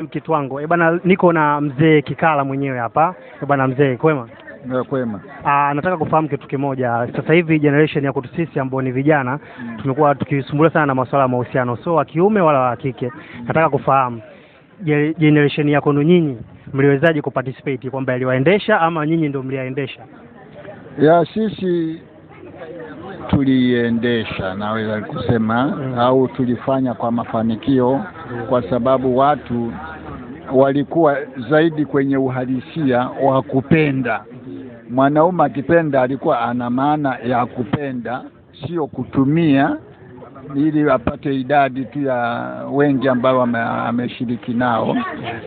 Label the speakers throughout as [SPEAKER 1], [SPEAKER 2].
[SPEAKER 1] Mkitwango. Bana, niko na mzee Kikala mwenyewe hapa. Bana mzee, kwema?
[SPEAKER 2] Kwema.
[SPEAKER 1] Nataka kufahamu kitu kimoja. Sasa hivi generation ya kwetu sisi ambao ni vijana tumekuwa tukisumbuliwa sana na masuala ya mahusiano, so wa kiume wala wa kike. Nataka kufahamu generation yako nyinyi mliwezaje kuparticipate, kwamba iliwaendesha ama nyinyi ndio mliaendesha?
[SPEAKER 2] Ya sisi tuliendesha, naweza kusema au tulifanya kwa mafanikio, kwa sababu watu walikuwa zaidi kwenye uhalisia wa kupenda. Mwanaume akipenda alikuwa ana maana ya kupenda, sio kutumia ili apate idadi tu ya wengi ambao ameshiriki nao.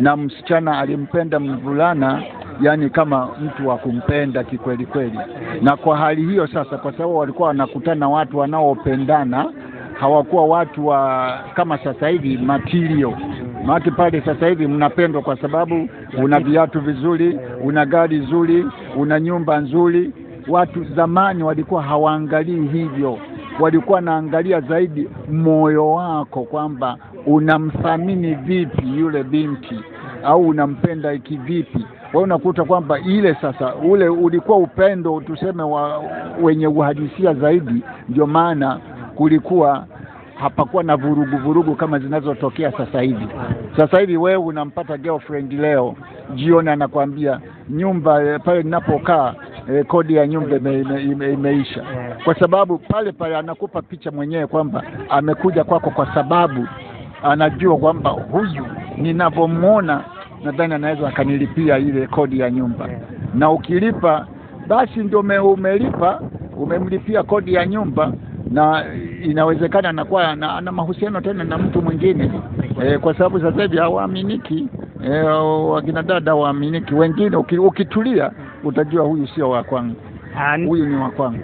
[SPEAKER 2] Na msichana alimpenda mvulana yani kama mtu wa kumpenda kikweli kweli. Na kwa hali hiyo sasa, kwa sababu walikuwa wanakutana watu wanaopendana, hawakuwa watu wa kama sasa hivi material. Maana pale sasa hivi mnapendwa kwa sababu una viatu vizuri, una gari nzuri, una nyumba nzuri. Watu zamani walikuwa hawaangalii hivyo, walikuwa naangalia zaidi moyo wako, kwamba unamthamini vipi yule binti au unampenda kivipi. Wewe unakuta kwamba ile sasa ule ulikuwa upendo tuseme wenye uhalisia zaidi. Ndio maana kulikuwa hapakuwa na vurugu kama zinazotokea sasa hivi. Sasa hivi wewe unampata girlfriend leo, jioni anakuambia nyumba pale ninapokaa kodi ya nyumba imeisha. Kwa sababu pale anakupa picha mwenyewe kwamba amekuja kwako kwa sababu anajua kwamba huyu ninavyomuona nadhani anaweza akanilipia ile kodi ya nyumba. Na ukilipa basi ndio umemlipia kodi ya nyumba, na inawezekana anakuwa ana mahusiano tena na mtu mwingine. Kwa sababu sasa hivi hawaaminiki, wakina dada hawaaminiki. Wengine ukitulia utajua huyu sio wa kwangu, huyu ni wa kwangu.